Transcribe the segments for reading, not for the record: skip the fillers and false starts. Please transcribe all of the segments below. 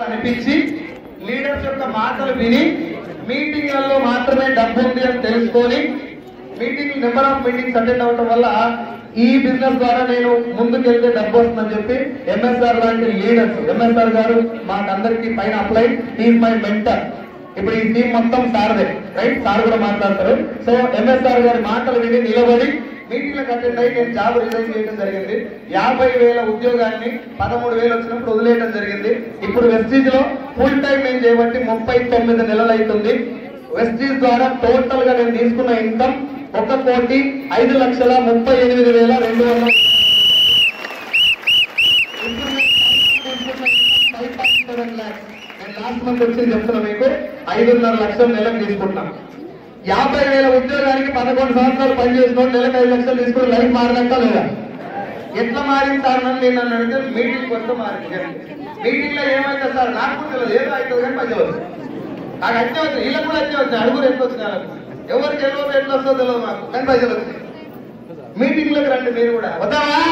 అనిపించి లీడర్స్ యొక్క మాటలు విని మీటింగ్లలో మాత్రమే డబ్బు ఉంది అని తెలుసుకొని నెంబర్ ఆఫ్ మీటింగ్స్ అటెండ్ అవడం వల్ల ఈ బిజినెస్ ద్వారా నేను ముందుకెళ్తే డబ్బు వస్తుందని చెప్పి ఎంఎస్ఆర్ లాంటి లీడర్స్, ఎంఎస్ఆర్ గారు మాకందరికి పైన అప్లై, ఈజ్ మై మెంటర్. ఇప్పుడు ఈ టీం మొత్తం సార్దే, రైట్? సార్ కూడా మాట్లాడతారు. సో ఎంఎస్ఆర్ గారి మాటలు విని నిలబడి మీటింగ్లకు అటెండ్ అయ్యి నేను జాబ్ రిజైన్ చేయడం జరిగింది. 50,000 ఉద్యోగాన్ని 13,000 వచ్చినప్పుడు వదిలేయడం జరిగింది. ఇప్పుడు వెస్టీజ్ లో ఫుల్ టైం నేను చేయబట్టి 39 నెలలు అవుతుంది. వెస్టీజ్ ద్వారా టోటల్ గా నేను తీసుకున్న ఇన్కమ్ 1,05,38,200. నేను లాస్ట్ మంత్ వచ్చి చెప్తున్నా మీకు 5.5 లక్షలు నెలకు తీసుకుంటున్నాను. 50,000 ఉద్యోగానికి 11 సంవత్సరాలు పనిచేసిన నెలకు 5 లక్షలు తీసుకుని లైఫ్ మారినట్ట లేదా? ఎట్లా మారింది సార్ నేను అడిగితే మీటింగ్ వస్తే మారింది. మీటింగ్ లో ఏమైతే సార్ నాకు కూడా తెలియదు, ఏదో అవుతుంది కానీ పైసలు వస్తుంది. నాకు అట్టే వచ్చింది, వీళ్ళకి కూడా అట్టే వచ్చింది. అడుగురు ఎట్లా వచ్చిన ఎవరికి ఎట్లా వస్తుందో తెలియదు నాకు, కానీ పైసలు వచ్చింది. మీటింగ్ లోకి రండి మీరు కూడా, వద్దామా?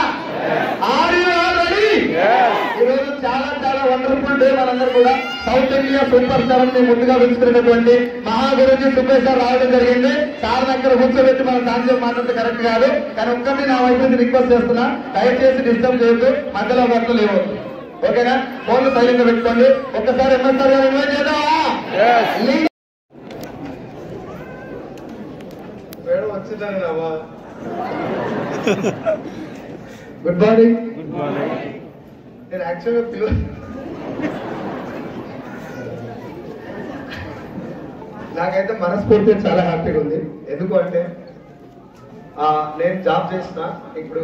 ఈరోజు చాలా చాలా వండర్ఫుల్ డే. మనందరూ కూడా సౌత్ ఇండియా సూపర్ స్టార్ ని ముందుగా పిలుచుకున్నటువంటి మహాగురుజీ సుబ్బయ్య సార్ రావడం జరిగింది. సార్ దగ్గర కూర్చోబెట్టి మనం దాంట్లో మాట్లాడితే కరెక్ట్ కాదు, కానీ ఒక్కరిని నా వైపు రిక్వెస్ట్ చేస్తున్నా, దయచేసి డిస్టర్బ్ చేయొద్దు, మధ్యలో వర్తలు లేవు, ఓకేనా? ఫోన్ సైలెంట్ గా పెట్టుకోండి. ఒక్కసారి ఎంఎస్ఆర్ గారు ఇన్వైట్ చేద్దామా? మేడం వచ్చిందని రావా? Good morning. Good morning. నేను యాక్చువల్గా నాకైతే మనస్ఫూర్తిగా చాలా హ్యాపీగా ఉంది. ఎందుకు అంటే నేను జాబ్ చేసిన ఇప్పుడు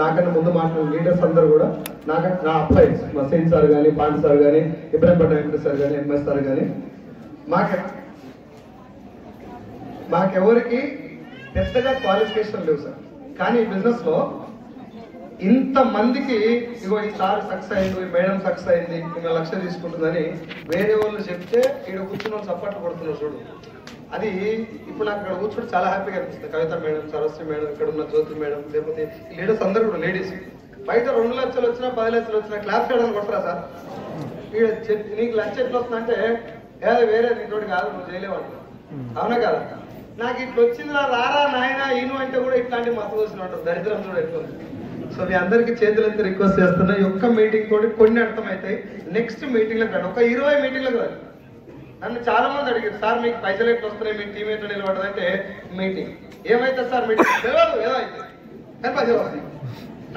నాకన్నా ముందు మాట్లాడిన లీడర్స్ అందరూ కూడా నా అప్లైస్, మసీన్ సార్ కానీ, పాండ్ సార్ కానీ, ఇబ్రాహిం పట్నాయక్ సార్ కానీ, ఎంఎస్ సార్ కానీ, మాకెవరికి పెద్దగా క్వాలిఫికేషన్ లేవు సార్. కానీ ఈ బిజినెస్ లో ఇంతమందికి ఇగో ఈ సార్ సక్సెస్ అయింది, ఈ మేడం సక్సెస్ అయింది, ఇంకా లక్ష తీసుకుంటుందని వేరే వాళ్ళు చెప్తే ఇక్కడ కూర్చున్న వాళ్ళు సపోర్ట్ కొడుతున్నారు చూడు. అది ఇప్పుడు నాకు ఇక్కడ కూర్చోటి చాలా హ్యాపీగా అనిపిస్తుంది. కవిత మేడం, సరస్వతి మేడం, ఇక్కడ ఉన్న జ్యోతి మేడం, లేకపోతే లీడర్స్ అందరూ కూడా లేడీస్. బయట 2 లక్షలు వచ్చినా 10 లక్షలు వచ్చినా క్లాస్ చేయడానికి కొడతారా సార్? నీకు లక్ష ఎట్లా వస్తుందంటే వేరే నీతోటి కాదు, నువ్వు చేయలేవాడు, అవునా కదా? నాకు ఇట్లా వచ్చిందిరా, రారా నాయన ఈను అంటే కూడా ఇట్లాంటి మత్తు చూసిన ఉంటారు. దరిద్రం చూడ ఎక్కువ. సో మీ అందరికి చేతులెత్తి రిక్వెస్ట్ చేస్తున్నా, ఈ ఒక్క మీటింగ్ తోటి కొన్ని అర్థమవుతాయి. నెక్స్ట్ మీటింగ్ లకు రండి, ఒక 20 మీటింగ్లకు రండి. నన్ను చాలా మంది అడిగారు, సార్ మీకు పైసలు ఎట్లా వస్తున్నాయి, మీ టీం ఎట్లా నిలబడదంటే మీటింగ్ ఏమైతే సార్ మీటింగ్ తెలియదు, ఏదో అయితే కానీ పైసలు వస్తాయి.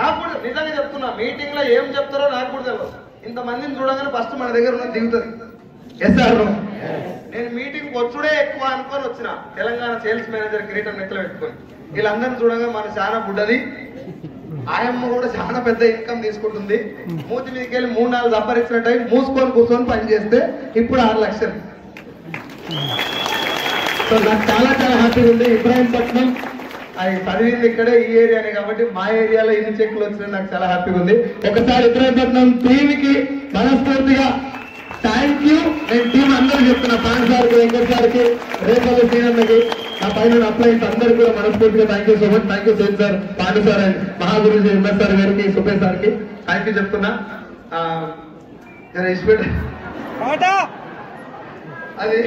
నాకు కూడా నిజంగా చెప్తున్నా, మీటింగ్ లో ఏం చెప్తారో నాకు కూడా తెలియదు. ఇంతమందిని చూడగానే ఫస్ట్ మన దగ్గర ఉన్నది దిగుతుంది. ఎస్ సార్, నేను మీటింగ్ వచ్చుడే ఎక్కువ అనుకొని వచ్చిన తెలంగాణ సేల్స్ మేనేజర్ కిరీటం నెక్కలు పెట్టుకొని. వీళ్ళందరినీ చూడగా మన చాలా బుడ్డది, ఆయమ్మ కూడా చాలా పెద్ద ఇన్కమ్ తీసుకుంటుంది. మూతి మీదకి వెళ్ళి 3-4 సంపాదించిన టైం మూసుకొని కూర్చొని పని చేస్తే ఇప్పుడు 6 లక్షలు. సో నాకు చాలా చాలా హ్యాపీగా ఉంది. ఇబ్రాహీంపట్నం అది చదివింది ఇక్కడే ఈ ఏరియానే కాబట్టి మా ఏరియాలో ఎన్ని చెక్కులు వచ్చినాయి నాకు చాలా హ్యాపీగా ఉంది. ఒకసారి ఇబ్రాహీంపట్నం టీంకి మనస్ఫూర్తిగా థ్యాంక్ యూ. నేను టీం అందరూ చెప్తున్నా, పాండ్ సార్కి, వెంకట్ సార్కి, రేపల్లి శ్రీనన్నకి, నా పైన అప్లైన్స్ అందరికీ కూడా మనస్ఫూర్తిగా thank you so much. Thank you same sir, పాండ్ సార్ అండ్ మహాగురుజీ ఎంఎస్ సార్ గారికి, సుబ్బయ్య సార్కి థ్యాంక్ యూ చెప్తున్నా. అది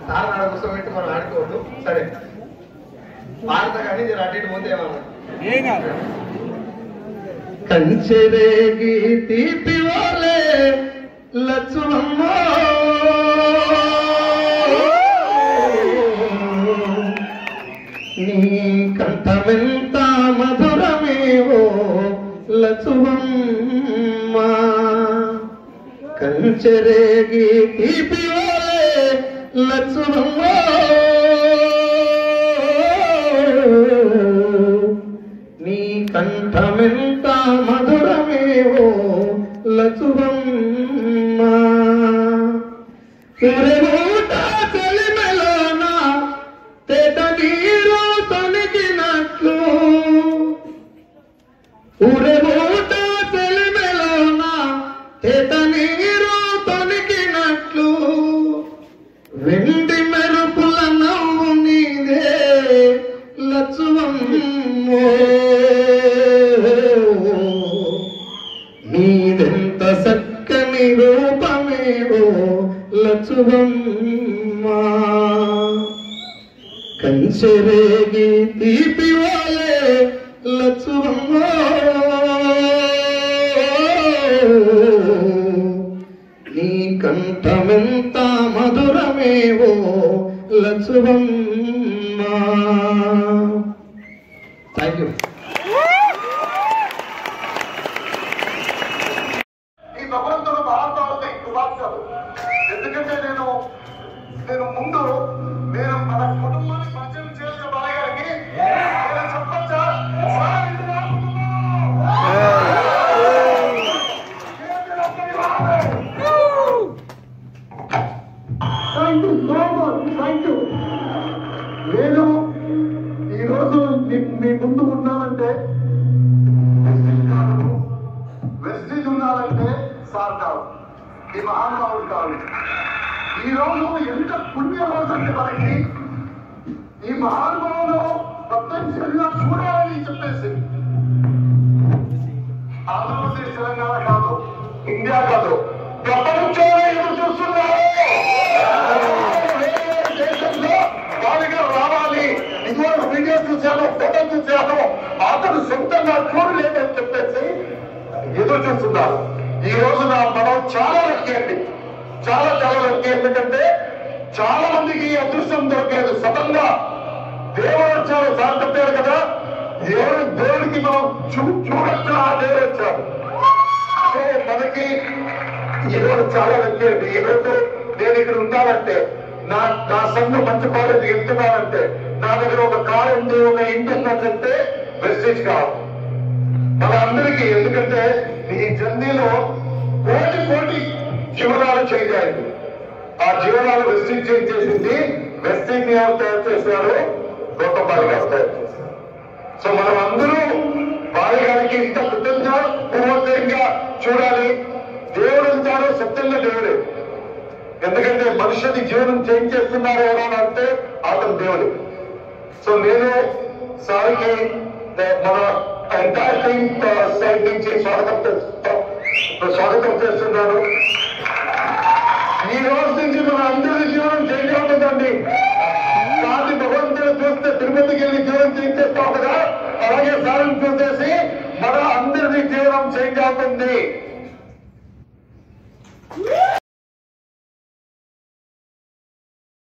సార్ నాడ కూర్చోబెట్టి మనం ఆడుకోవద్దు, సరే పాడతా కానీ నేను అటు ఇటు పోతే ఏమన్నా కంచెరేగి తీపి ఓలే లక్ష్మమ్మ నీ కంఠమెంత మధురమేవో లక్ష్మమ్మ, కంచెరేగి తీపి ఓలే లక్ష్మమ్మ నీ కంఠమెంత మధురమేవో లక్ష్మమ్మ, ఊట చెలిమెలోన తేట నీరు తొనికినట్లు, ఊట చెలిమెలోన తేట నీరు తొనికినట్లు, వెండి మెరుపుల నవ్వు నీదే లక్ష్మమ్మ, నీదెంత చక్కని రూపమేవో లచ్చువమ్మా కంచెరేగి తీపివాలే లచ్చువమ్మా నీ కంఠమెంత మధురమేవో లచ్చువమ్మా. Thank you. ఈ భగవంతుడు భారతాలు కుమార్తెలు ఎందుకంటే నేను ముందు నేను మన కుటుంబాన్ని పరిచయం చేసిన బాగారికి చెప్పచ్చా నేను ఈరోజు మీ ముందు ఉన్నానంటే వెస్టేజ్ ఉన్నారంటే సార్ కాదు, ఈ మహానుభావుడు కాదు. ఈ రోజు ఎంత పుణ్య రోజు అంటే మనకి ఈ మహానుభావులు ప్రత్యక్షంగా చూడాలని చెప్పేసి ఆంధ్రప్రదేశ్ తెలంగాణ కాదు, ఇండియా కాదు, ప్రపంచంలో ఎదురు చూస్తున్నారు. దేశంలో వాళ్ళగా రావాలి. ఇదివరకు వీడియో చూశాను, ఫోటో చూశాను, అతను సొంతంగా చూడలేదని చెప్పేసి ఎదురు చూస్తున్నారు. ఈ రోజున మనం చాలా లక్కీ, చాలా లక్కీ. ఎందుకంటే చాలా మందికి ఈ అదృష్టం దొరకలేదు. సడన్గా దేవుడు వచ్చాడు, సార్ చెప్పారు కదా, దేవుడికి మనం చూడొచ్చు, ఆ దేవుడు వచ్చాడు. సో మనకి ఈరోజు చాలా లక్కీ అండి. ఈరోజు నేను ఇక్కడ ఉన్నానంటే, నా సంఘం మంచి కాలేజీకి వెళ్తున్నానంటే, నా దగ్గర ఒక కారు ఉంది, ఒక ఇంటి ఉందంటే వెస్టేజ్ కాదు మన అందరికీ. ఎందుకంటే ఈ జర్నీలో కోటి జీవనాలు చేయాలి. ఆ జీవనాలు వెస్టేజ్ చేసింది. వెస్టేజ్ ఎవరు తయారు చేశారు? గౌతమ్ బాలి గారు తయారు చేశారు. సో మనం అందరూ బాలి గారికి ఇంత పూర్వకంగా చూడాలి. దేవుడు ఉంటాడు, సత్యంగా దేవుడే. ఎందుకంటే మనుషుని జీవనం చేంజ్ చేస్తున్నారు ఎవరైనా అంటే అతను దేవుడు. సో నేను సారికి మన ఎంటైర్ టీమ్ సైడ్ నుంచి స్వాగతం చేస్తున్నాను. ఈ రోజు నుంచి మన అందరి జీవనం చేంజ్ అవుతుందండి. సారి భగవంతుడు చూస్తే తిరుపతికి వెళ్ళి జీవనం చేంజ్ చేస్తాం కదా, అలాగే సారిని చూసేసి మన అందరి జీవనం చేంజ్ అవుతుంది.